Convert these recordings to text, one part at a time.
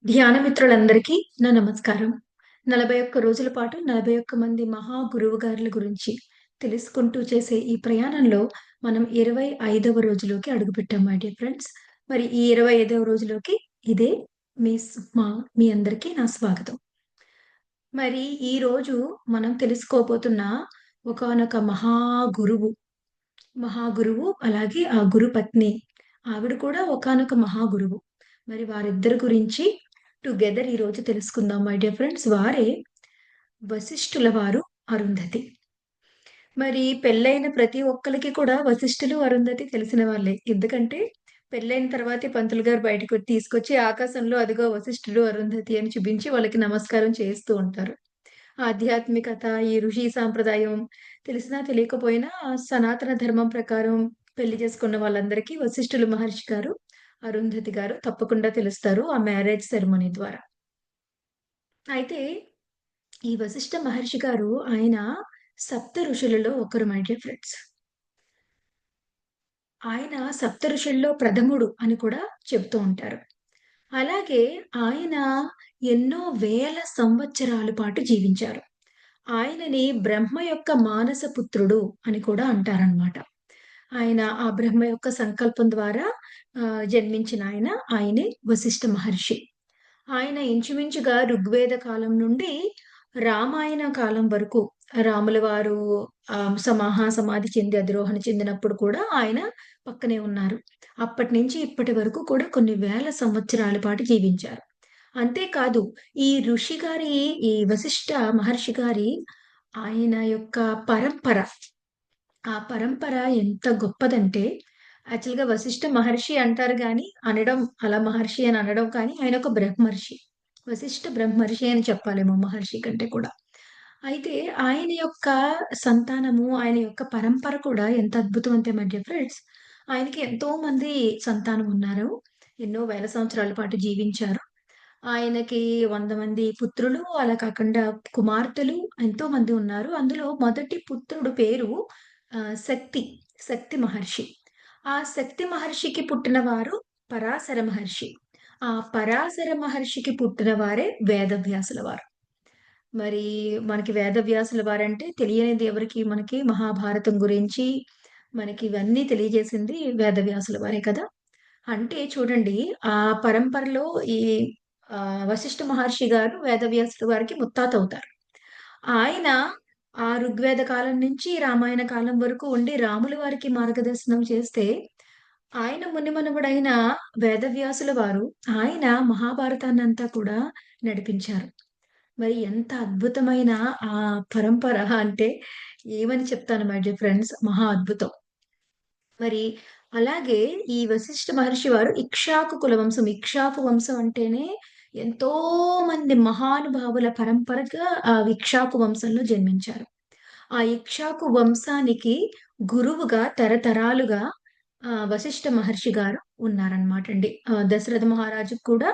ధ్యాన మిత్రులందరికీ నా నమస్కారం. 41 రోజుల పాటు 41 మంది మహా గురువుగారుల గురించి తెలుసుకుంటూ చేసే ఈ ప్రయాణంలో మనం 25వ రోజులోకి అడుగుపెట్టాం మై డియర్ ఫ్రెండ్స్. మరి ఈ 25వ రోజులోకి ఇదే మీ సుష్మా మీ అందరికీ నా స్వాగతం. మరి ఈరోజు మనం తెలుసుకోబోతున్న ఒకానొక మహాగురువు అలాగే ఆ గురు పత్ని. ఆవిడ కూడా ఒకానొక మహాగురువు. మరి వారిద్దరి గురించి టుగెదర్ ఈరోజు తెలుసుకుందాం మై డియర్ ఫ్రెండ్స్. వారే వశిష్ఠుల వారు, అరుంధతి. మరి పెళ్ళైన ప్రతి ఒక్కళ్ళకి కూడా వశిష్ఠులు, అరుంధతి తెలిసిన వాళ్ళే. ఎందుకంటే పెళ్ళైన తర్వాతే పంతులు గారు బయటకు తీసుకొచ్చి ఆకాశంలో అదిగో వశిష్ఠుడు, అరుంధతి అని చూపించి వాళ్ళకి నమస్కారం చేస్తూ ఉంటారు. ఆధ్యాత్మికత, ఈ ఋషి సాంప్రదాయం తెలిసినా తెలియకపోయినా సనాతన ధర్మం ప్రకారం పెళ్లి చేసుకున్న వాళ్ళందరికీ వశిష్ఠులు మహర్షి గారు, అరుంధతి గారు తప్పకుండా తెలుస్తారు ఆ మ్యారేజ్ సెరమనీ ద్వారా. అయితే ఈ వశిష్ఠ మహర్షి గారు ఆయన సప్త ఋషులలో ఒకరు మై డియర్ ఫ్రెండ్స్. ఆయన సప్త ఋషుల్లో ప్రథముడు అని కూడా చెప్తూ ఉంటారు. అలాగే ఆయన ఎన్నో వేల సంవత్సరాల పాటు జీవించారు. ఆయనని బ్రహ్మ యొక్క మానస పుత్రుడు అని కూడా అంటారనమాట. ఆయన ఆ బ్రహ్మ యొక్క సంకల్పం ద్వారా జన్మించిన ఆయనే వశిష్ఠ మహర్షి. ఆయన ఇంచుమించుగా ఋగ్వేద కాలం నుండి రామాయణ కాలం వరకు రాముల వారు సమాధి చెంది అధిరోహణ చెందినప్పుడు కూడా ఆయన పక్కనే ఉన్నారు. అప్పటినుంచి ఇప్పటి వరకు కూడా కొన్ని వేల సంవత్సరాల పాటు జీవించారు. అంతేకాదు ఈ ఋషి గారి ఈ వశిష్ఠ మహర్షి గారి ఆయన యొక్క పరంపర, ఆ పరంపర ఎంత గొప్పదంటే యాక్చువల్‌గా వశిష్ఠ మహర్షి అంటారు గానీ, అనడం అలా మహర్షి అని అనడం కానీ ఆయన ఒక బ్రహ్మర్షి. వశిష్ఠ బ్రహ్మర్షి అని చెప్పాలేమో మహర్షి కంటే కూడా. అయితే ఆయన యొక్క సంతానము, ఆయన యొక్క పరంపర కూడా ఎంత అద్భుతం అంటే మై డియర్ ఫ్రెండ్స్, ఆయనకి ఎంతో మంది సంతానం ఉన్నారు. ఎన్నో వేల సంవత్సరాల పాటు జీవించారు. ఆయనకి 100 మంది పుత్రులు, అలా కాకుండా కుమార్తెలు ఎంతో మంది ఉన్నారు. అందులో మొదటి పుత్రుడు పేరు శక్తి. శక్తి మహర్షి. ఆ శక్తి మహర్షికి పుట్టిన వారు పరాశర మహర్షి. ఆ పరాశర మహర్షికి పుట్టిన వారే వేదవ్యాసుల వారు. మరి మనకి వేదవ్యాసుల వారంటే తెలియనిది ఎవరికీ మనకి మహాభారతం గురించి మనకి ఇవన్నీ తెలియజేసింది వేదవ్యాసుల వారే కదా! అంటే చూడండి ఆ పరంపరలో ఈ వశిష్ఠ మహర్షి గారు వేదవ్యాసుల వారికి ముత్తాతవుతారు. ఆయన ఆ ఋగ్వేద కాలం నుంచి రామాయణ కాలం వరకు ఉండి రాముల వారికి మార్గదర్శనం చేస్తే, ఆయన మునిమనుమడైన వేదవ్యాసుల వారు ఆయన మహాభారతాన్నంతా కూడా నడిపించారు. మరి ఎంత అద్భుతమైన ఆ పరంపర అంటే ఏమని చెప్తాను మై డియర్ ఫ్రెండ్స్, మహా అద్భుతం. మరి అలాగే ఈ వశిష్ఠ మహర్షి వారు ఇక్ష్వాకు కుల వంశం. ఇక్ష్వాకు వంశం అంటేనే ఎంతో మంది మహానుభావుల పరంపరగా ఆ ఇక్ష్వాకు వంశంలో జన్మించారు. ఆ ఇక్ష్వాకు వంశానికి గురువుగా తరతరాలుగా వశిష్ఠ మహర్షి గారు ఉన్నారనమాటండి. దశరథ మహారాజుకి కూడా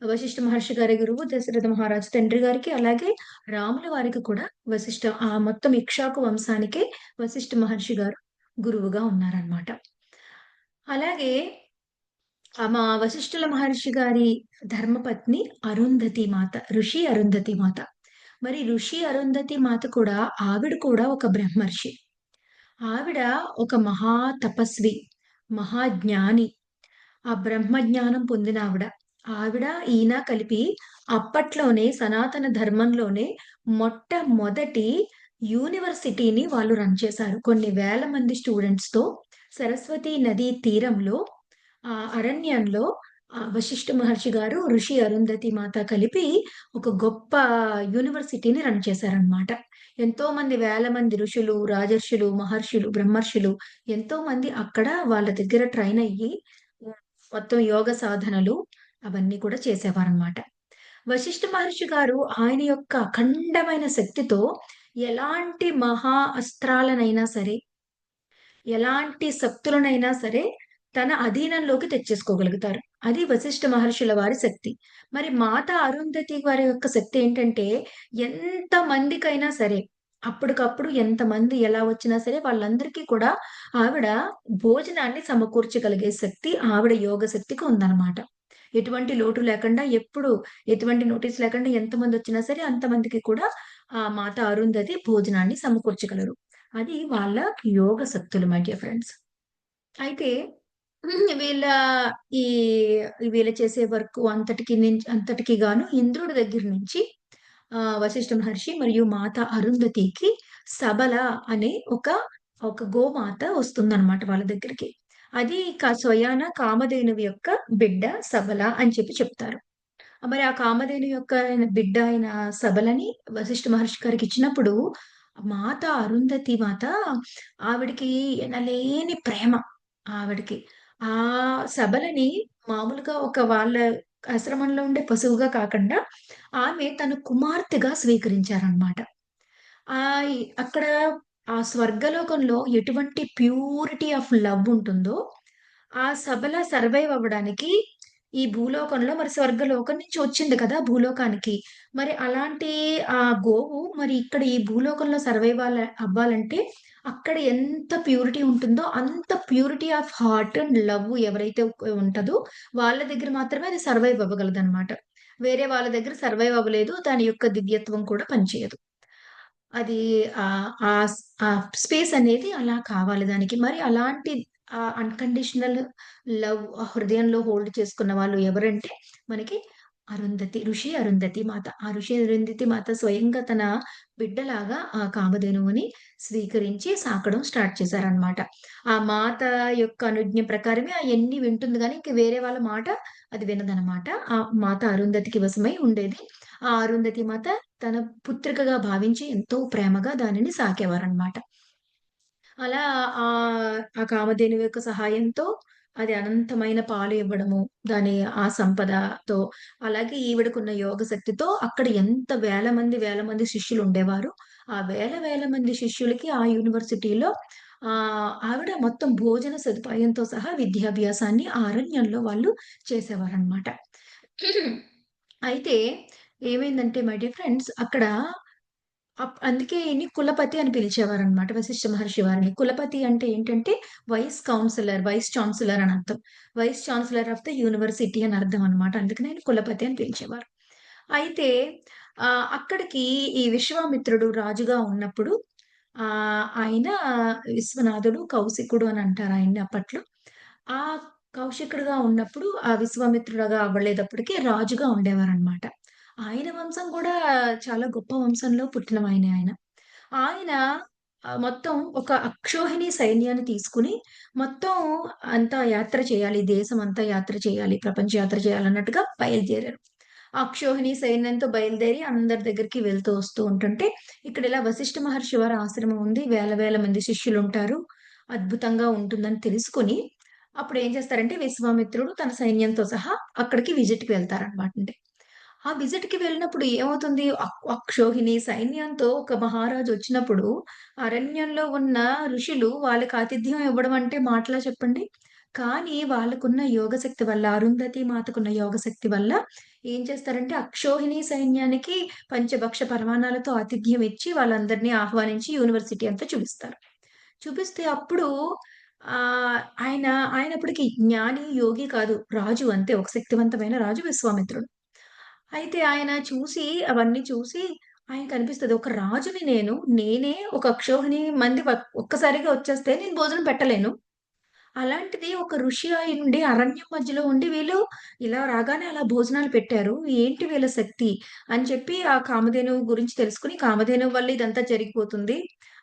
వశిష్ఠ మహర్షి గారే గురువు. దశరథ మహారాజు తండ్రి గారికి, అలాగే రాముల వారికి కూడా మొత్తం ఇక్ష్వాకు వంశానికే వశిష్ఠ మహర్షి గారు గురువుగా ఉన్నారనమాట. అలాగే మా వశిష్ఠుల మహర్షి గారి ధర్మపత్ని అరుంధతి మాత. ఋషి అరుంధతి మాత. మరి ఋషి అరుంధతి మాత కూడా ఆవిడ కూడా ఒక బ్రహ్మర్షి. ఆవిడ ఒక మహా తపస్వి, మహాజ్ఞాని. ఆ బ్రహ్మ జ్ఞానం పొందినావిడ. ఆవిడ, ఈయన కలిపి అప్పట్లోనే సనాతన ధర్మంలోనే మొట్టమొదటి యూనివర్సిటీని వాళ్ళు రన్ చేశారు. కొన్ని వేల మంది స్టూడెంట్స్‌తో సరస్వతి నదీ తీరంలో అరణ్యంలో వశిష్ఠ మహర్షి గారు, ఋషి అరుంధతి మాత కలిపి ఒక గొప్ప యూనివర్సిటీని రన్ చేశారనమాట. ఎంతోమంది వేల మంది ఋషులు, రాజర్షులు, మహర్షులు, బ్రహ్మర్షులు ఎంతోమంది అక్కడ వాళ్ళ దగ్గర ట్రైన్ అయ్యి మొత్తం యోగ సాధనలు అవన్నీ కూడా చేసేవారనమాట. వశిష్ఠ మహర్షి గారు ఆయన యొక్క అఖండమైన శక్తితో ఎలాంటి మహా అస్త్రాలనైనా సరే, ఎలాంటి శక్తులనైనా సరే తన అధీనంలోకి తెచ్చేసుకోగలుగుతారు. అది వశిష్ఠ మహర్షుల వారి శక్తి. మరి మాత అరుంధతి వారి యొక్క శక్తి ఏంటంటే, ఎంత మందికైనా సరే, అప్పటికప్పుడు ఎంతమంది ఎలా వచ్చినా సరే వాళ్ళందరికీ కూడా ఆవిడ భోజనాన్ని సమకూర్చగలిగే శక్తి ఆవిడ యోగ శక్తికి ఉందన్నమాట. ఎటువంటి లోటు లేకుండా ఎప్పుడు ఎటువంటి నోటీస్ లేకుండా ఎంతమందొచ్చినా సరే అంతమందికి కూడా ఆ మాత అరుంధతి భోజనాన్ని సమకూర్చగలరు. అది వాళ్ళ యోగ శక్తులు మై డియర్ ఫ్రెండ్స్. అయితే వీళ్ళ ఈ వీళ్ళు చేసే వర్క్ అంతటికి గాను ఇంద్రుడి దగ్గర నుంచి వశిష్ఠ మహర్షి మరియు మాత అరుంధతికి సబల అనే ఒక గోమాత వస్తుందన్నమాట వాళ్ళ దగ్గరికి. అది స్వయాన కామధేనువు యొక్క బిడ్డ సబల అని చెప్తారు. మరి ఆ కామధేను యొక్క బిడ్డ అయిన సబలని వశిష్ఠ మహర్షి గారికిచ్చినప్పుడు, మాత అరుంధతి మాత ఆవిడకి ఎనలేని ప్రేమ ఆవిడకి. ఆ సబలని మామూలుగా ఒక వాళ్ళ ఆశ్రమంలో ఉండే పశువుగా కాకుండా, ఆమె తన కుమార్తెగా స్వీకరించారనమాట. అక్కడ ఆ స్వర్గలోకంలో ఎటువంటి ప్యూరిటీ ఆఫ్ లవ్ ఉంటుందో, ఆ సబల సర్వైవ్ అవ్వడానికి ఈ భూలోకంలో మరి స్వర్గలోకం నుంచి వచ్చింది కదా! భూలోకానికి. మరి అలాంటి ఆ గోవు మరి ఇక్కడ ఈ భూలోకంలో అవ్వాలంటే అక్కడ ఎంత ప్యూరిటీ ఉంటుందో అంత purity of heart and love ఎవరైతే ఉంటదో వాళ్ళ దగ్గర మాత్రమే అది సర్వైవ్ అవ్వగలదనమాట. వేరే వాళ్ళ దగ్గర సర్వైవ్ అవ్వలేదు. దాని యొక్క దివ్యత్వం కూడా పనిచేయదు. అది ఆ స్పేస్ అనేది అలా కావాలి దానికి. మరి అలాంటి అన్‌కండీషనల్ లవ్ హృదయంలో హోల్డ్ చేసుకున్న వాళ్ళు ఎవరంటే మనకి ఋషి అరుంధతి మాత. ఆ ఋషి అరుంధతి మాత స్వయంగా తన బిడ్డలాగా ఆ కామధేనువుని స్వీకరించి సాకడం స్టార్ట్ చేశారనమాట. ఆ మాత యొక్క అనుజ్ఞ ప్రకారమే అయన్నీ వింటుంది గానీ, ఇంక వేరే వాళ్ళ మాట అది వినదనమాట. ఆ మాత అరుంధతికి వశమై ఉండేది. ఆ అరుంధతి మాత తన పుత్రికగా భావించి ఎంతో ప్రేమగా దానిని సాకేవారనమాట. అలా ఆ కామధేనువు యొక్క సహాయంతో అది అనంతమైన పాలు ఇవ్వడము, దాని ఆ సంపదతో, అలాగే ఈవిడకున్న యోగ శక్తితో అక్కడ ఎంత వేల మంది శిష్యులుండేవారు. ఆ వేల మంది శిష్యులకి ఆ యూనివర్సిటీలో ఆవిడ మొత్తం భోజన సదుపాయంతో సహా విద్యాభ్యాసాన్ని ఆ అరణ్యంలో వాళ్ళు చేసేవారనమాట. అయితే ఏమైందంటే మై డియర్ ఫ్రెండ్స్ అక్కడ అందుకే ఈయన్ని కులపతి అని పిలిచేవారనమాట వశిష్ఠ మహర్షి వారిని. కులపతి అంటే ఏంటంటే వైస్ ఛాన్సలర్ అని అర్థం. Vice chancellor of the university అని అర్థం అనమాట. అందుకని ఆయన కులపతి అని పిలిచేవారు. అయితే అక్కడికి ఈ విశ్వామిత్రుడు రాజుగా ఉన్నప్పుడు ఆయన విశ్వనాథుడు, కౌశికుడు అని అంటారు ఆయన్ని అప్పట్లో. ఆ కౌశికుడుగా ఉన్నప్పుడు ఆ విశ్వామిత్రుడుగా అవ్వలేదప్పటికి రాజుగా ఉండేవారనమాట. ఆయన వంశం కూడా చాలా గొప్ప వంశంలో పుట్టినవాయనే ఆయన. ఆయన మొత్తం ఒక అక్షోహిణి సైన్యాన్ని తీసుకొని మొత్తం అంతా యాత్ర చేయాలి. దేశమంతా యాత్ర చేయాలి. ప్రపంచ యాత్ర చేయాలన్నట్టుగా బయలుదేరారు. ఆ అక్షోహిణి సైన్యంతో బయలుదేరి అందరి దగ్గరికి వెళ్తూ వస్తూ ఉంటుంటే, ఇక్కడ ఇలా వశిష్ఠ మహర్షి వారి ఆశ్రమం ఉంది. వేల మంది శిష్యులుంటారు. అద్భుతంగా ఉంటుందని తెలుసుకొని, అప్పుడేం చేస్తారంటే విశ్వామిత్రుడు తన సైన్యంతో సహా అక్కడికి విజిట్‌కి వెళ్తారనమాట. ఆ విజిట్‌కి వెళ్ళినప్పుడు ఏమవుతుంది? అక్షోహిణి సైన్యంతో ఒక మహారాజు వచ్చినప్పుడు, అరణ్యంలో ఉన్న ఋషులు వాళ్ళకి ఆతిథ్యం ఇవ్వడం అంటే మాటలా చెప్పండి? కానీ వాళ్ళకున్న యోగశక్తి వల్ల, అరుంధతి మాతకున్న యోగశక్తి వల్ల ఏం చేస్తారంటే, అక్షోహిణి సైన్యానికి పంచభక్ష పరమాన్నాలతో ఆతిథ్యం ఇచ్చి వాళ్ళందరిని ఆహ్వానించి యూనివర్సిటీ అంతా చూపిస్తారు. చూపిస్తే అప్పుడు ఆయన ఆయనప్పటికి జ్ఞాని, యోగి కాదు. రాజు అంతే. ఒక శక్తివంతమైన రాజు విశ్వామిత్రుడు. అయితే ఆయన అవన్నీ చూసి ఆయనకనిపిస్తది. ఒక రాజుని నేను. నేనే ఒక అక్షోహిణి మంది ఒక్కసారిగా వచ్చేస్తే నేను భోజనం పెట్టలేను. అలాంటిది ఒక ఋషి అయ్యుండి అరణ్యం మధ్యలో ఉండి వీళ్ళు ఇలా రాగానే అలా భోజనాలు పెట్టారు. ఏంటి వీళ్ళ శక్తి అని చెప్పి ఆ కామధేనువు గురించి తెలుసుకొని, కామధేనువు వల్ల ఇదంతా జరిగిపోతుంది.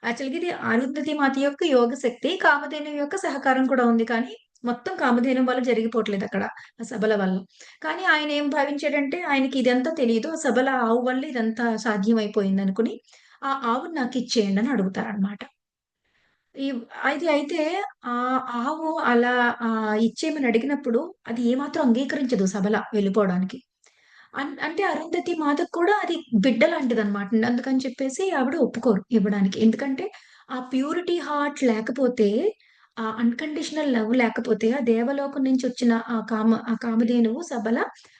యాక్చువల్‌గా ఇది అరుంధతి మాత యొక్క యోగ శక్తి. కామధేనువు యొక్క సహకారం కూడా ఉంది. కానీ మొత్తం కామధేనువు వల్ల జరిగిపోవట్లేదక్కడ. ఆ సబల వల్ల. కానీ ఆయనేం భావించాడంటే ఆయనకి ఇదంతా తెలీదు. ఆ సబల ఆవు వల్ల ఇదంతా సాధ్యమైపోయిందనుకుని, ఆ ఆవుని నాకిచ్చేయండి అని అడుగుతారనమాట. అయితే ఆవు అలా ఇచ్చేయమని అడిగినప్పుడు అది ఏమాత్రం అంగీకరించదు సబల వెళ్ళిపోవడానికి. అంటే అరుంధతి మాతకు కూడా అది బిడ్డ లాంటిదనమాట. అందుకని చెప్పేసి ఆవిడ ఒప్పుకోరు ఇవ్వడానికి. ఎందుకంటే ఆ ప్యూరిటీ హార్ట్ లేకపోతే, ఆ అన్‌కండీషనల్ లవ్ లేకపోతే, ఆ దేవలోకం నుంచి వచ్చిన ఆ కామధేనువు సబల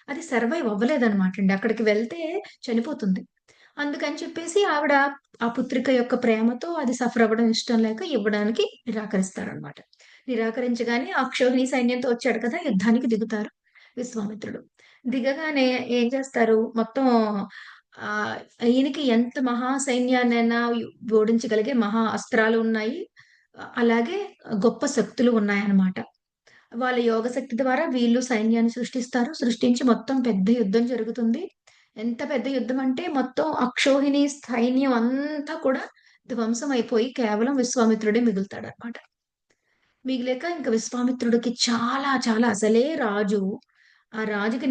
అది సర్వైవ్ అవ్వలేదనమాటండి. అక్కడికి వెళ్తే చనిపోతుంది. అందుకని చెప్పేసి ఆవిడ ఆ పుత్రిక యొక్క ప్రేమతో అది సఫర్ అవ్వడం ఇష్టం లేక ఇవ్వడానికి నిరాకరిస్తారనమాట. నిరాకరించగానే అక్షౌహిణి సైన్యంతో వచ్చాడు కదా! యుద్ధానికి దిగుతారు. విశ్వామిత్రుడు. దిగగానే ఏం చేస్తారు మొత్తం ఆహ్, ఈయనకి ఎంత మహా సైన్యాన్నైనా ఓడించగలిగే మహా అస్త్రాలు ఉన్నాయి. అలాగే గొప్ప శక్తులు ఉన్నాయన్నమాట. వాళ్ళ యోగ శక్తి ద్వారా వీళ్ళు సైన్యాన్ని సృష్టిస్తారు. సృష్టించి మొత్తం పెద్ద యుద్ధం జరుగుతుంది. ఎంత పెద్ద యుద్ధం అంటే మొత్తం అక్షోహిణి సైన్యం అంతా కూడా ధ్వంసమైపోయి కేవలం విశ్వామిత్రుడే మిగులుతాడన్నమాట. మిగిలాక ఇంక విశ్వామిత్రుడికి చాలా చాలా అసలే రాజు. ఆ రాజుకి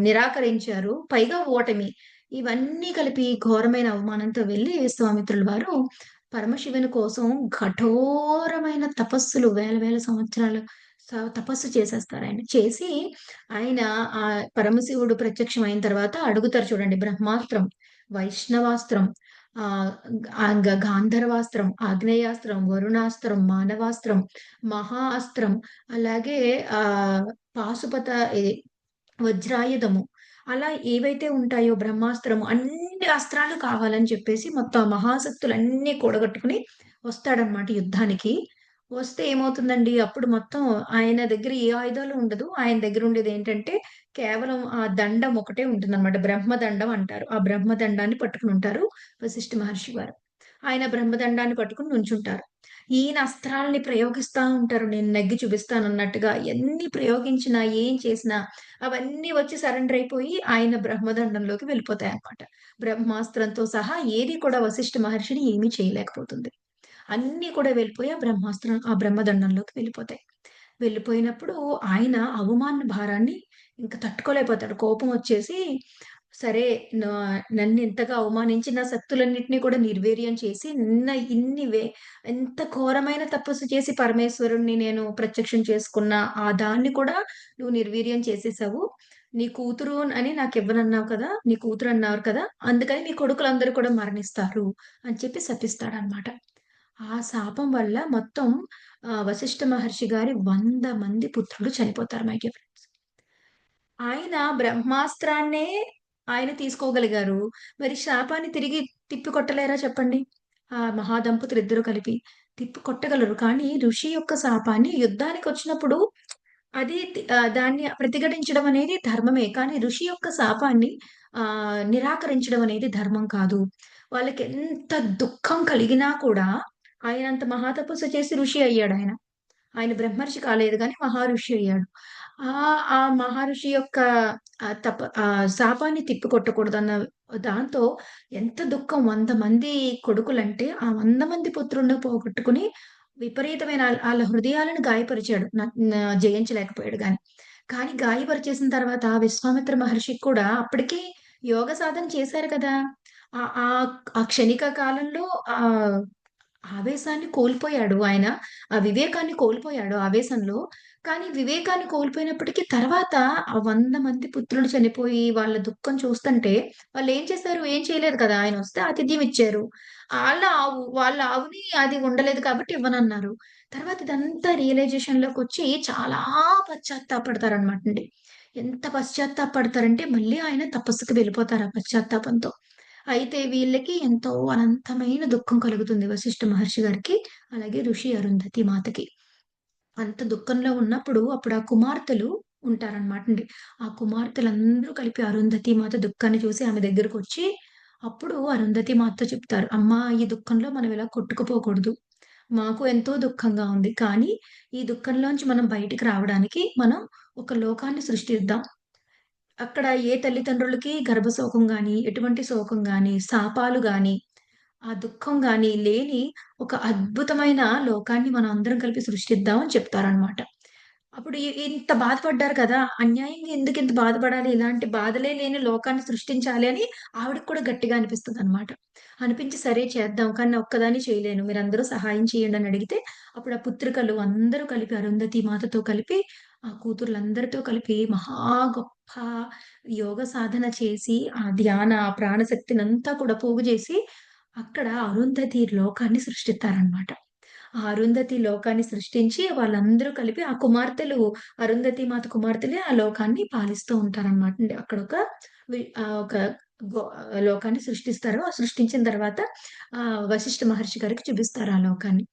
నిరాకరించారు. పైగా ఓటమి. ఇవన్నీ కలిపి ఘోరమైన అవమానంతో వెళ్లి విశ్వామిత్రుల వారు పరమశివుని కోసం కఠోరమైన తపస్సులు వేల వేల సంవత్సరాలు తపస్సు చేసేస్తారాయన. చేసి ఆయన పరమశివుడు ప్రత్యక్షమైన తర్వాత అడుగుతారు చూడండి బ్రహ్మాస్త్రం, వైష్ణవాస్త్రం, ఆహ్, గాంధర్వాస్త్రం, ఆగ్నేయాస్త్రం, వరుణాస్త్రం, మానవాస్త్రం, మహా అస్త్రం, అలాగే పాశుపత ఇది వజ్రాయుధము. అలా ఏవైతే ఉంటాయో బ్రహ్మాస్త్రం అన్ని అస్త్రాలు కావాలని చెప్పేసి మొత్తం ఆ మహాశక్తులన్నీ కూడగట్టుకొని వస్తాడన్నమాట యుద్ధానికి. వస్తే ఏమవుతుందండి అప్పుడు మొత్తం ఆయన దగ్గర ఏ ఆయుధాలు ఉండదు. ఆయన దగ్గర ఉండేదేంటంటే కేవలం ఆ దండం ఒకటే ఉంటుందన్నమాట. బ్రహ్మదండం అంటారు. ఆ బ్రహ్మదండాన్ని పట్టుకొనుంటారు వశిష్ఠ మహర్షి గారు. ఆయన బ్రహ్మదండాన్ని పట్టుకొని నుంచుంటారు. ఈయన అస్త్రాల్ని ప్రయోగిస్తా ఉంటారు. నేను నెగ్గి చూపిస్తానన్నట్టుగా. ఎన్ని ప్రయోగించినా, ఏం చేసినా అవన్నీ వచ్చి సరెండర్ అయిపోయి ఆయన బ్రహ్మదండంలోకి వెళ్ళిపోతాయన్నమాట. బ్రహ్మాస్త్రంతో సహా ఏది కూడా వశిష్ఠ మహర్షిని ఏమీ చేయలేకపోతుంది. అన్నీ కూడా వెళ్ళిపోయి ఆ బ్రహ్మదండంలోకి వెళ్ళిపోతాయి. వెళ్ళిపోయినప్పుడు ఆయన అవమాన భారాన్ని ఇంక తట్టుకోలేకపోతాడు. కోపం వచ్చేసి, సరే నా నన్నింతగా అవమానించి నా శక్తులన్నిటిని కూడా నిర్వీర్యం చేసి ఎంత ఘోరమైన తపస్సు చేసి పరమేశ్వరుడిని నేను ప్రత్యక్షం చేసుకున్న ఆ దాన్ని కూడా నువ్వు నిర్వీర్యం చేసేసావు. నీ కూతురు అని నాకివ్వనన్నావు కదా! నీ కూతురన్నారు కదా! అందుకని నీ కొడుకులందరూ కూడా మరణిస్తారు అని చెప్పి శపిస్తాడనమాట. ఆ శాపం వల్ల మొత్తం వశిష్ఠ మహర్షి గారి 100 మంది పుత్రులు చనిపోతారు మై డియర్ ఫ్రెండ్స్. ఆయన బ్రహ్మాస్త్రాన్నే ఆయన తీసుకోగలిగారు. మరి శాపాన్ని తిరిగి తిప్పి కొట్టలేరా చెప్పండి? ఆ మహాదంపతులిద్దరూ కలిపి తిప్పి కొట్టగలరు. కానీ ఋషి యొక్క శాపాన్ని యుద్ధానికొచ్చినప్పుడు దాన్ని ప్రతిఘటించడం అనేది ధర్మమే. కానీ ఋషి యొక్క శాపాన్ని నిరాకరించడం అనేది ధర్మం కాదు. వాళ్ళకెంత దుఃఖం కలిగినా కూడా ఆయనంత మహాతపస్సు చేసి ఋషి అయ్యాడాయన. ఆయన బ్రహ్మర్షి కాలేదు గానీ మహర్షి అయ్యాడు. ఆ మహర్షి యొక్క శాపాన్ని తిప్పికొట్టకూడదన్న దాంతో ఎంత దుఃఖం 100 మంది కొడుకులంటే, ఆ 100 మంది పుత్రులను పోగొట్టుకొని విపరీతమైన ఆళ్ళ హృదయాలను గాయపరిచాడు. జయించలేకపోయాడు గాని. కానీ గాయపరిచేసిన తర్వాత విశ్వామిత్ర మహర్షికి కూడా అప్పటికి యోగ సాధన చేశారు కదా! ఆహ్, ఆహ్, ఆ క్షణిక కాలంలో ఆహ్ ఆవేశాన్ని కోల్పోయాడు ఆయన. ఆ వివేకాన్ని కోల్పోయాడు ఆవేశంలో. కానీ వివేకాన్ని కోల్పోయినప్పటికీ తర్వాత ఆ 100 మంది పుత్రులు చనిపోయి వాళ్ళ దుఃఖం చూస్తుంటే వాళ్ళేం చేశారు? ఏం చేయలేదు కదా! ఆయనొస్తే ఆతిథ్యం ఇచ్చారు. వాళ్ళ ఆవుని అది ఉండలేదు కాబట్టి ఇవ్వనన్నారు. తర్వాత ఇదంతా రియలైజేషన్‌లోకొచ్చి చాలా పశ్చాత్తాపడతారనమాటండి. ఎంత పశ్చాత్తాపడతారంటే మళ్ళీ ఆయన తపస్సుకి వెళ్ళిపోతారు ఆ పశ్చాత్తాపంతో. అయితే వీళ్ళకి ఎంతో అనంతమైన దుఃఖం కలుగుతుంది వశిష్ఠ మహర్షి గారికి, అలాగే ఋషి అరుంధతి మాతకి. అంత దుఃఖంలో ఉన్నప్పుడు అప్పుడు ఆ కుమార్తెలు ఉంటారనమాటండి. ఆ కుమార్తెలందరూ కలిపి అరుంధతి మాత దుఃఖాన్ని చూసి ఆమె దగ్గరకొచ్చి, అప్పుడు అరుంధతి మాతతో చెప్తారు. "అమ్మా! ఈ దుఃఖంలో మనం ఇలా కొట్టుకుపోకూడదు. మాకు ఎంతో దుఃఖంగా ఉంది. కానీ ఈ దుఃఖంలోంచి మనం బయటికి రావడానికి మనం ఒక లోకాన్ని సృష్టిద్దాం. అక్కడ ఏ తల్లిదండ్రులకి గర్భశోకం గాని, ఎటువంటి శోకం గాని, శాపాలు గాని, ఆ దుఃఖం గాని లేని ఒక అద్భుతమైన లోకాన్ని మనం అందరం కలిపి సృష్టిద్దాం అని చెప్తారనమాట. అప్పుడు ఇంత బాధపడ్డారు కదా! అన్యాయంగా ఎందుకింత బాధపడాలి? ఇలాంటి బాధలే లేని లోకాన్ని సృష్టించాలి అని ఆవిడకి కూడా గట్టిగా అనిపిస్తదనమాట. అనిపించి సరే చేద్దాం. కానీ నా ఒక్కదాన్ని చేయలేను. మీరందరూ సహాయం చేయండి అని అడిగితే, అప్పుడు ఆ పుత్రికలు అందరూ కలిపి అరుంధతి మాతతో కలిపి, ఆ కూతుర్లందరితో కలిపి మహా గొప్ప యోగ సాధన చేసి, ఆ ధ్యాన, ఆ ప్రాణశక్తినంతా కూడా పోగు చేసి, అక్కడ అరుంధతి లోకాన్ని సృష్టిస్తారనమాట. ఆ అరుంధతి లోకాన్ని సృష్టించి వాళ్ళందరూ కలిపి ఆ కుమార్తెలు అరుంధతి మాత కుమార్తెలే ఆ లోకాన్ని పాలిస్తూ ఉంటారనమాట అండి. అక్కడొక ఒక గో లోకాన్ని సృష్టిస్తారు. ఆ సృష్టించిన తర్వాత వశిష్ఠ మహర్షి గారికి చూపిస్తారు ఆ లోకాన్ని.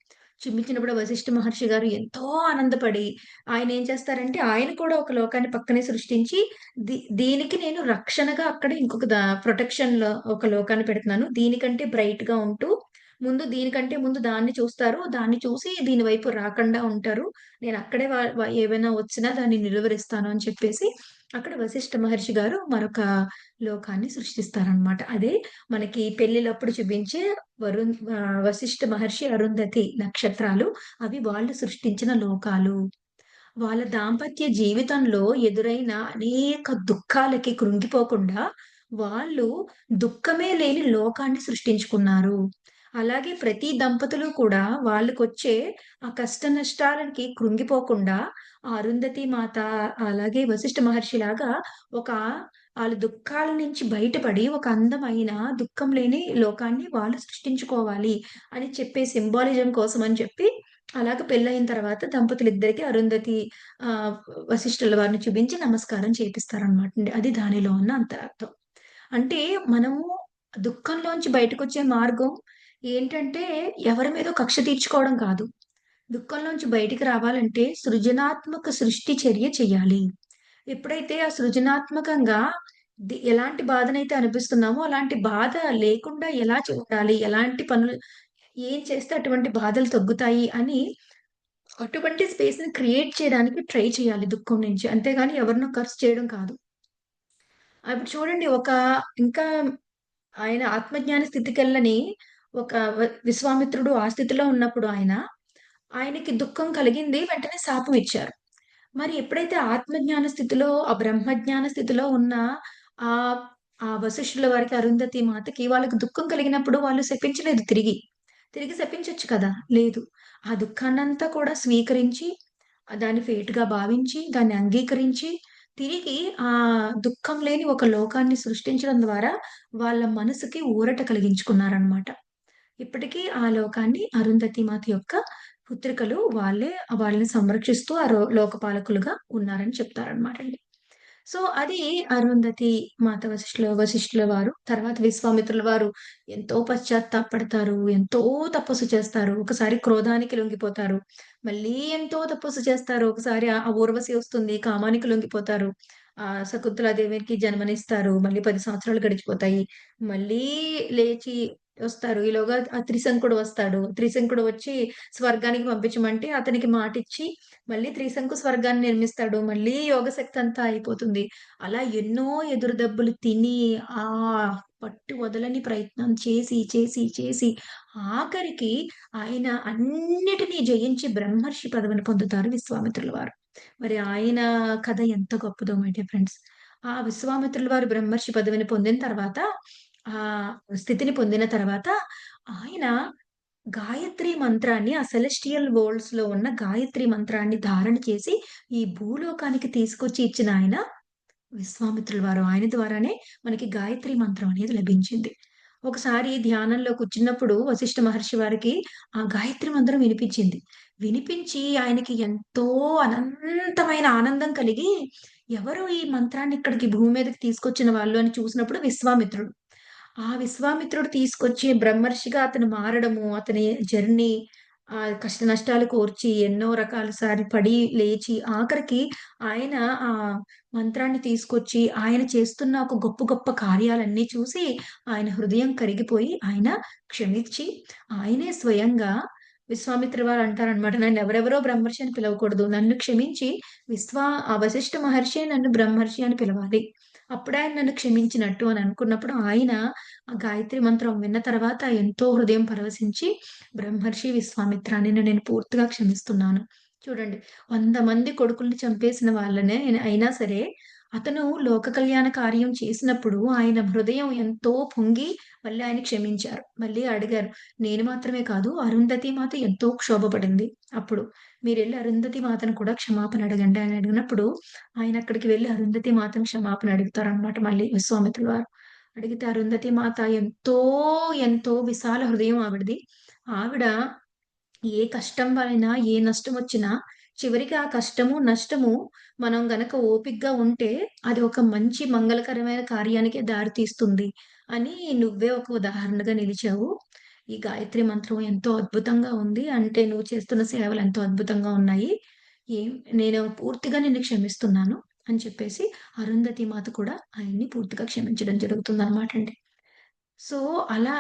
చూపించినప్పుడు వశిష్ఠ మహర్షి గారు ఎంతో ఆనందపడి, ఆయనేం చేస్తారంటే, ఆయన కూడా ఒక లోకాన్ని పక్కనే సృష్టించి, దీనికి నేను రక్షణగా అక్కడ ఇంకొక ప్రొటెక్షన్‌లో ఒక లోకాన్ని పెడుతున్నాను. దీనికంటే బ్రైట్‌గా ఉంటూ, దీనికంటే ముందు దాన్ని చూస్తారు. దాన్ని చూసి దీని వైపు రాకుండా ఉంటారు. నేనక్కడే వ వ ఏవైనా వచ్చినా దాన్ని నిలువరిస్తాను అని చెప్పేసి, అక్కడ వశిష్ఠ మహర్షి గారు మరొక లోకాన్ని సృష్టిస్తారనమాట. అదే మనకి పెళ్ళిళ్ళప్పుడు చూపించే వశిష్ఠ మహర్షి, అరుంధతి నక్షత్రాలు అవి వాళ్ళు సృష్టించిన లోకాలు. వాళ్ళ దాంపత్య జీవితంలో ఎదురైన అనేక దుఃఖాలకి కృంగిపోకుండా, వాళ్ళు దుఃఖమే లేని లోకాన్ని సృష్టించుకున్నారు. అలాగే ప్రతి దంపతులు కూడా వాళ్ళకొచ్చే ఆ కష్ట నష్టాలకి కృంగిపోకుండా, ఆ అరుంధతి మాత, అలాగే వశిష్ఠ మహర్షిలాగా ఒక ఆళ్ళ దుఃఖాల నుంచి బయటపడి, ఒక అందమైన దుఃఖం లేని లోకాన్ని వాళ్ళు సృష్టించుకోవాలి అని చెప్పే సింబాలిజం కోసం అని చెప్పి, అలాగ పెళ్లయిన తర్వాత దంపతులిద్దరికీ అరుంధతి ఆహ్, వశిష్ఠుల వారిని చూపించి నమస్కారం చేపిస్తారనమాటండి. అది దానిలో ఉన్న అంతరార్థం. అంటే మనము దుఃఖంలోంచి బయటకొచ్చే మార్గం ఏంటంటే, ఎవరి మీదో కక్ష తీర్చుకోవడం కాదు. దుఃఖంలోంచి బయటికి రావాలంటే సృజనాత్మక సృష్టి చర్య చేయాలి. ఎప్పుడైతే ఆ సృజనాత్మకంగా ఎలాంటి బాధనైతే అనిపిస్తున్నామో, అలాంటి బాధ లేకుండా ఎలా ఉండాలి? ఎలాంటి పనులు ఏం చేస్తే అటువంటి బాధలు తగ్గుతాయి అని అటువంటి స్పేస్‌ని క్రియేట్ చేయడానికి ట్రై చేయాలి దుఃఖం నుంచి. అంతేగాని ఎవరినో కర్స్ చేయడం కాదు. ఇప్పుడు చూడండి ఇంకా ఆయన ఆత్మజ్ఞాన స్థితికెళ్ళని ఒక విశ్వామిత్రుడు ఆ స్థితిలో ఉన్నప్పుడు ఆయనకి దుఃఖం కలిగింది. వెంటనే శాపం ఇచ్చారు. మరి ఎప్పుడైతే ఆత్మజ్ఞాన స్థితిలో, ఆ బ్రహ్మజ్ఞాన స్థితిలో ఉన్న ఆహ్, ఆ వశిష్ఠుల వారికి, అరుంధతి మాతకి వాళ్ళకి దుఃఖం కలిగినప్పుడు వాళ్ళు శపించలేదు తిరిగి. తిరిగి శపించొచ్చు కదా! లేదు. ఆ దుఃఖాన్నంతా కూడా స్వీకరించి, దాన్ని ఫేట్‌గా భావించి, దాన్ని అంగీకరించి, తిరిగి దుఃఖం లేని ఒక లోకాన్ని సృష్టించడం ద్వారా వాళ్ళ మనసుకి ఊరట కలిగించుకున్నారనమాట. ఇప్పటికీ ఆ లోకాన్ని అరుంధతి మాత యొక్క పుత్రికలు వాళ్ళని సంరక్షిస్తూ లోకపాలకులుగా ఉన్నారని చెప్తారనమాటండి. సో, అది అరుంధతి మాత వశిష్ఠుల వారు. తర్వాత విశ్వామిత్రుల వారు ఎంతో పశ్చాత్తాపపడతారు. ఎంతో తపస్సు చేస్తారు. ఒకసారి క్రోధానికి లొంగిపోతారు. మళ్ళీ ఎంతో తపస్సు చేస్తారు. ఒకసారి ఆ ఊర్వశి వస్తుంది. కామానికి లొంగిపోతారు. శకుంతలాదేవికి జన్మనిస్తారు. మళ్ళీ 10 సంవత్సరాలు గడిచిపోతాయి. మళ్ళీ లేచి వస్తారు. ఈలోగా ఆ త్రిశంకుడు వస్తాడు. త్రిశంకుడు వచ్చి స్వర్గానికి పంపించమంటే అతనికి మాటిచ్చి మళ్ళీ త్రిశంకు స్వర్గాన్ని నిర్మిస్తాడు. మళ్ళీ యోగశక్తి అంతా అయిపోతుంది. అలా ఎన్నో ఎదురు దెబ్బలు తిని పట్టు వదలని ప్రయత్నం చేసి, చేసి, చేసి ఆఖరికి ఆయన అన్నిటిని జయించి బ్రహ్మర్షి పదవిని పొందుతారు విశ్వామిత్రుల వారు. మరి ఆయన కథ ఎంత గొప్పదో మై డియర్ ఫ్రెండ్స్. ఆ విశ్వామిత్రుల వారు బ్రహ్మర్షి పదవిని పొందిన తర్వాత స్థితిని పొందిన తర్వాత ఆయన గాయత్రి మంత్రాన్ని ఆ సెలెస్టియల్ వరల్డ్స్‌లో ఉన్న గాయత్రి మంత్రాన్ని ధారణ చేసి, ఈ భూలోకానికి తీసుకొచ్చి ఇచ్చిన ఆయన విశ్వామిత్రుల వారు. ఆయన ద్వారానే మనకి గాయత్రి మంత్రం అనేది లభించింది. ఒకసారి ధ్యానంలో కూర్చున్నప్పుడు వశిష్ఠ మహర్షి వారికి ఆ గాయత్రి మంత్రం వినిపించింది. వినిపించి ఆయనకి ఎంతో అనంతమైన ఆనందం కలిగి, ఎవరు ఈ మంత్రాన్ని ఇక్కడికి భూమి మీదకి తీసుకొచ్చిన వాళ్ళు అని చూసినప్పుడు విశ్వామిత్రుడు. ఆ విశ్వామిత్రుడు తీసుకొచ్చి బ్రహ్మర్షిగా అతను మారడము, అతని జర్నీ కష్ట నష్టాలు కోర్చి ఎన్నో రకాల సారి పడి, లేచి ఆఖరికి ఆయన ఆ మంత్రాన్ని తీసుకొచ్చి, ఆయన చేస్తున్న ఒక గొప్ప గొప్ప కార్యాలన్నీ చూసి, ఆయన హృదయం కరిగిపోయి, ఆయన క్షమించి, ఆయనే స్వయంగా విశ్వామిత్ర వారు అంటారనమాట. నన్నెవరెవరో బ్రహ్మర్షి అని పిలవకూడదు. నన్ను క్షమించి ఆ వశిష్ఠ మహర్షే నన్ను బ్రహ్మర్షి అని పిలవాలి. అప్పుడే ఆయన నన్ను క్షమించినట్టు అని అనుకున్నప్పుడు ఆయన ఆ గాయత్రి మంత్రం విన్న తర్వాత ఎంతో హృదయం పరవశించి, బ్రహ్మర్షి విశ్వామిత్ర నిన్ను నేను పూర్తిగా క్షమిస్తున్నాను. చూడండి 100 మంది కొడుకుల్ని చంపేసిన వాళ్ళనే అయినా సరే, అతను లోక కళ్యాణ కార్యం చేసినప్పుడు ఆయన హృదయం ఎంతో పొంగి మళ్ళీ ఆయన క్షమించారు. మళ్ళీ అడిగారు. నేను మాత్రమే కాదు అరుంధతి మాత ఎంతో క్షోభపడింది అప్పుడు. మీరెళ్లి అరుంధతి మాతను కూడా క్షమాపణ అడగండి అని అడిగినప్పుడు, ఆయన అక్కడికి వెళ్లి అరుంధతి మాతను క్షమాపణ అడుగుతారనమాట మళ్ళీ విశ్వామిత్రుల వారు. అడిగితే అరుంధతి మాత ఎంతో విశాల హృదయం ఆవిడది. ఆవిడ ఏ కష్టం వలన, ఏ నష్టమొచ్చినా చివరికి ఆ కష్టము, నష్టము మనం గనక ఓపికగా ఉంటే అది ఒక మంచి మంగళకరమైన కార్యానికే దారి తీస్తుంది అని నువ్వే ఒక ఉదాహరణగా నిలిచావు. ఈ గాయత్రి మంత్రం ఎంతో అద్భుతంగా ఉంది. అంటే నువ్వు చేస్తున్న సేవలు ఎంతో అద్భుతంగా ఉన్నాయి. ఏం నేను పూర్తిగా నిన్ను క్షమిస్తున్నాను" అని చెప్పేసి అరుంధతి మాత కూడా ఆయన్ని పూర్తిగా క్షమించడం జరుగుతుందనమాటండి. సో, అలా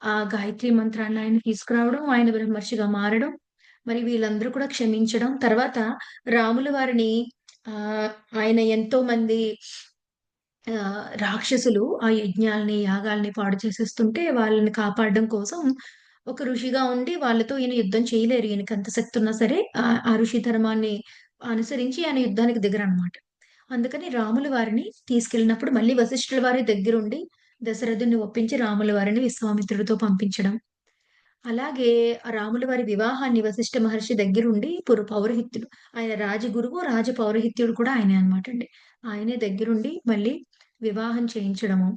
ఆ గాయత్రి మంత్రాన్ని ఆయన తీసుకురావడం, ఆయన బ్రహ్మర్షిగా మారడం, మరి వీళ్ళందరూ కూడా క్షమించడం. తర్వాత రాముల వారిని ఆయన ఎంతోమంది రాక్షసులు ఆ యజ్ఞాల్ని, యాగాల్ని పాడు చేసేస్తుంటే వాళ్ళని కాపాడడం కోసం ఒక ఋషిగా ఉండి వాళ్ళతో ఈయన యుద్ధం చేయలేరు. ఈయనకెంత శక్తున్నా సరే ఆ ఋషి ధర్మాన్ని అనుసరించి ఆయన యుద్ధానికి దిగరనమాట. అందుకని రాముల వారిని తీసుకెళ్ళినప్పుడు మళ్ళీ వశిష్ఠుల వారి దగ్గరుండి దశరథుడిని ఒప్పించి రాముల వారిని విశ్వామిత్రుడితో పంపించడం. అలాగే రాముల వారి వివాహాన్ని వశిష్ఠ మహర్షి దగ్గరుండి పౌరోహిత్యుడు. ఆయన రాజగురువు, రాజ పౌరోహిత్యుడు కూడా ఆయనే అన్నమాటండి. ఆయనే దగ్గరుండి మళ్ళీ వివాహం చేయించడము.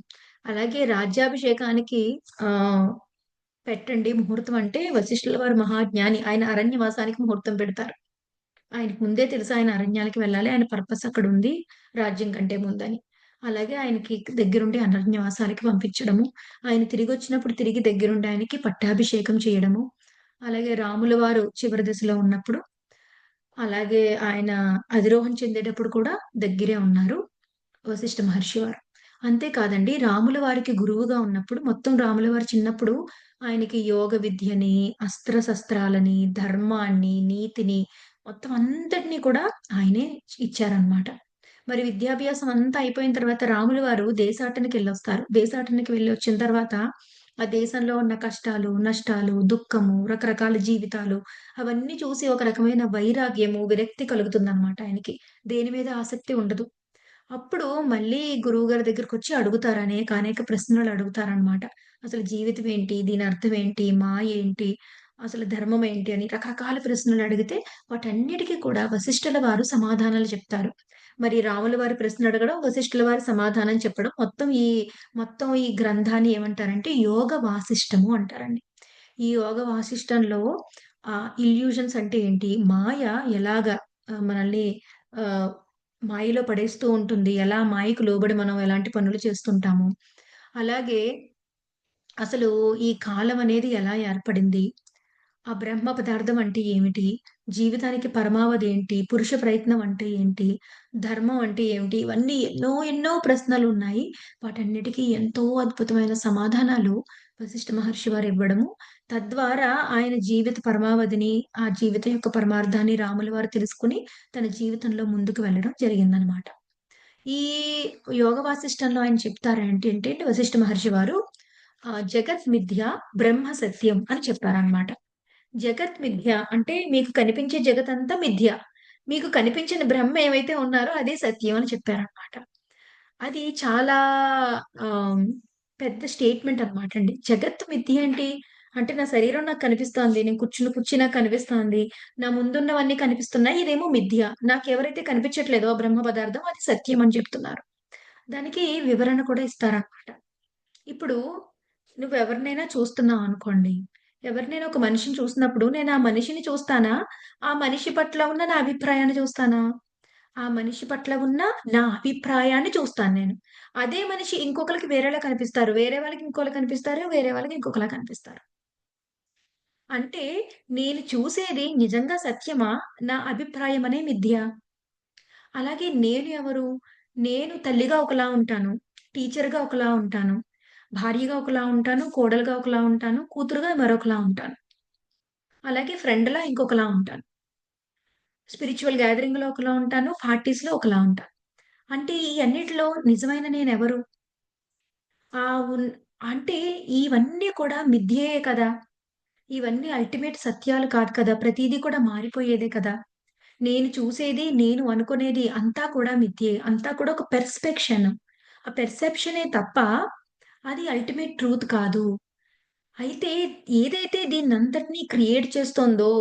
అలాగే రాజ్యాభిషేకానికి ఆహ్, పెట్టండి ముహూర్తం అంటే వశిష్ఠుల వారు మహాజ్ఞాని. ఆయన అరణ్యవాసానికి ముహూర్తం పెడతారు. ఆయనకు ముందే తెలుసు ఆయన అరణ్యాలకి వెళ్ళాలి. ఆయన పర్పస్ అక్కడుంది రాజ్యం కంటే ముందని. అలాగే ఆయనకి దగ్గరుండి అరణ్యవాసాలకి పంపించడము. ఆయన తిరిగొచ్చినప్పుడు తిరిగి దగ్గరుండి ఆయనకి పట్టాభిషేకం చేయడము. అలాగే రాముల వారు చివరి దశలో ఉన్నప్పుడు, అలాగే ఆయన అధిరోహం చెందేటప్పుడు కూడా దగ్గరే ఉన్నారు వశిష్ఠ మహర్షి వారు. అంతే కాదండి రాముల వారికి గురువుగా ఉన్నప్పుడు మొత్తం రాముల వారు చిన్నప్పుడు ఆయనకి యోగ విద్యని, అస్త్ర-శస్త్రాలని, ధర్మాన్ని, నీతిని మొత్తం అంతటిని కూడా ఆయనే ఇచ్చారనమాట. మరి విద్యాభ్యాసం అంతా అయిపోయిన తర్వాత రాముల వారు దేశాటనకెళ్ళొస్తారు. దేశాటనకి వెళ్ళొచ్చిన తర్వాత ఆ దేశంలో ఉన్న కష్టాలు, నష్టాలు, దుఃఖము, రకరకాల జీవితాలు అవన్నీ చూసి ఒక రకమైన వైరాగ్యము, విరక్తి కలుగుతుందనమాట ఆయనకి. దేని మీద ఆసక్తి ఉండదు. అప్పుడు మళ్ళీ గురువుగారి దగ్గరకొచ్చి అడుగుతారు. అనేక ప్రశ్నలు అడుగుతారనమాట. అసలు జీవితం ఏంటి? దీని అర్థం ఏంటి? మాయ ఏంటి? అసలు ధర్మం ఏంటి? అని రకరకాల ప్రశ్నలు అడిగితే వాటన్నిటికి కూడా వశిష్ఠుల వారు సమాధానాలు చెప్తారు. మరి రాముల వారి ప్రశ్న అడగడం, వశిష్ఠుల వారి సమాధానం చెప్పడం మొత్తం ఈ గ్రంథాన్ని ఏమంటారంటే యోగ వాసిష్టము అంటారండి. ఈ యోగ వాసిష్టంలో ఇల్యూషన్స్ అంటే ఏంటి? మాయ ఎలాగా మనల్ని ఆహ్, మాయలో పడేస్తూ ఉంటుంది. ఎలా మాయకు లోబడి మనం ఎలాంటి పనులు చేస్తుంటాము. అలాగే అసలు ఈ కాలం అనేది ఎలా ఏర్పడింది? ఆ బ్రహ్మ పదార్థం అంటే ఏమిటి? జీవితానికి పరమావధి ఏంటి? పురుష ప్రయత్నం అంటే ఏంటి? ధర్మం అంటే ఏమిటి? ఇవన్నీ ఎన్నో ప్రశ్నలున్నాయి. వాటన్నిటికి ఎంతో అద్భుతమైన సమాధానాలు వశిష్ఠ మహర్షి వారివ్వడము, తద్వారా ఆయన జీవిత పరమావధిని, ఆ జీవితం యొక్క పరమార్థాన్ని రాముల వారు తెలుసుకొని, తన జీవితంలో ముందుకు వెళ్ళడం జరిగిందనమాట. ఈ యోగ వాసిష్టంలో ఆయన చెప్తారు ఏంటంటే వశిష్ఠ మహర్షి వారు జగత్ మిథ్య, బ్రహ్మ సత్యం అని చెప్పారనమాట. జగత్ మిథ్య అంటే మీకు కనిపించే జగతంతా మిథ్య. మీకు కనిపించిన బ్రహ్మ ఏమైతే ఉన్నారో అదే సత్యం అని చెప్పారనమాట. అది చాలా ఆహ్, పెద్ద స్టేట్‌మెంట్ అనమాటండి. జగత్తు మిథ్య ఏంటి? అంటే నా శరీరం నాకు కనిపిస్తోంది. నేను కూర్చున్న కుర్చీ నాకు కనిపిస్తోంది. నా ముందున్నవన్నీ కనిపిస్తున్నాయి. ఇదేమో మిథ్య. నాకెవరైతే కనిపించట్లేదో ఆ బ్రహ్మ పదార్థం అది సత్యం అని చెప్తున్నారు. దానికి వివరణ కూడా ఇస్తారనమాట. ఇప్పుడు నువ్వెవరినైనా చూస్తున్నావనుకోండి. ఎవరినైనా ఒక మనిషిని చూసినప్పుడు నేను ఆ మనిషిని చూస్తానా? ఆ మనిషి పట్ల ఉన్న నా అభిప్రాయాన్ని చూస్తానా? ఆ మనిషి పట్ల ఉన్న నా అభిప్రాయాన్ని చూస్తాను నేను. అదే మనిషి ఇంకొకళ్ళకి వేరేలా కనిపిస్తారు. వేరే వాళ్ళకి ఇంకోలా కనిపిస్తారు. వేరే వాళ్ళకి ఇంకొకలా కనిపిస్తారు. అంటే నేను చూసేది నిజంగా సత్యమా? నా అభిప్రాయమనే మిథ్య. అలాగే నేను ఎవరు? నేను తల్లిగా ఒకలా ఉంటాను. టీచర్‌గా ఒకలా ఉంటాను. భార్యగా ఒకలా ఉంటాను. కోడలుగా ఒకలా ఉంటాను. కూతురుగా మరొకలా ఉంటాను. అలాగే ఫ్రెండ్‌లా ఇంకొకలా ఉంటాను. స్పిరిచ్యువల్ గ్యాదరింగ్‌లో ఒకలా ఉంటాను. పార్టీస్‌లో ఒకలా ఉంటాను. అంటే ఈ అన్నిటిలో నిజమైన నేనెవరు? ఆహ్, ఉన్ అంటే ఇవన్నీ కూడా మిథ్యే కదా! ఇవన్నీ అల్టిమేట్ సత్యాలు కాదు కదా! ప్రతీదీ కూడా మారిపోయేదే కదా! నేను చూసేది, నేను అనుకునేది అంతా కూడా మిథ్యే. అంతా కూడా ఒక పెర్స్పెక్షన్. ఆ పెర్సెప్షనే తప్ప అది అల్టిమేట్ ట్రూత్ కాదు. అయితే ఏదైతే దీన్నంతటిని క్రియేట్ చేస్తోందో,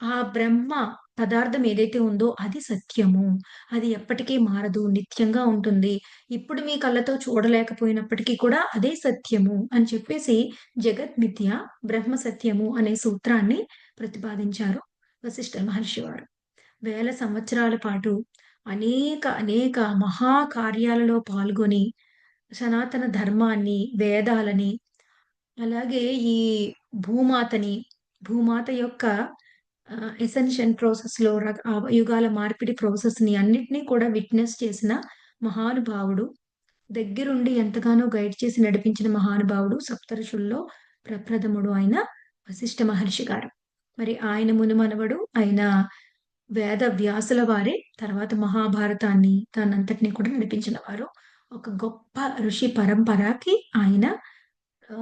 ఆ బ్రహ్మ పదార్థం ఏదైతే ఉందో అది సత్యము. అది ఎప్పటికీ మారదు. నిత్యంగా ఉంటుంది. ఇప్పుడు మీ కళ్ళతో చూడలేకపోయినప్పటికీ కూడా అదే సత్యము అని చెప్పేసి జగత్ మిథ్య, బ్రహ్మ సత్యము అనే సూత్రాన్ని ప్రతిపాదించారు వశిష్ఠ మహర్షి వారు. వేల సంవత్సరాల పాటు అనేక మహా కార్యాలలో పాల్గొని సనాతన ధర్మాన్ని, వేదాలని అలాగే ఈ భూమాతని, భూమాత యొక్క ఎసెన్షన్ ప్రాసెస్‌లో యుగాల మార్పిడి ప్రాసెస్‌ని అన్నిటిని కూడా విట్‌నెస్ చేసిన మహానుభావుడు. దగ్గరుండి ఎంతగానో గైడ్ చేసి నడిపించిన మహానుభావుడు సప్తఋషుల్లో ప్రప్రథముడు అయిన వశిష్ఠ మహర్షి గారు. మరి ఆయన మునిమనవడు అయిన వేద వ్యాసుల వారే తర్వాత మహాభారతాన్ని దాన్నంతటిని కూడా నడిపించిన వారు. ఒక గొప్ప ఋషి పరంపరకి ఆయన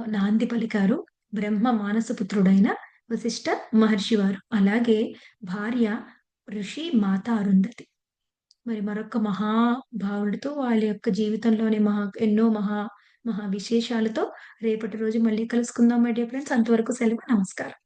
నాంది పలికారు. బ్రహ్మ మానసపుత్రుడైన వశిష్ఠ మహర్షి వారు. అలాగే భార్య ఋషి మాత అరుంధతి. మరి మరొక మహాభావుడితో వాళ్ళ యొక్క జీవితంలోని ఎన్నో మహా విశేషాలతో రేపటి రోజు మళ్ళీ కలుసుకుందాం మై డియర్ ఫ్రెండ్స్. అంతవరకు సెలవు. నమస్కారం.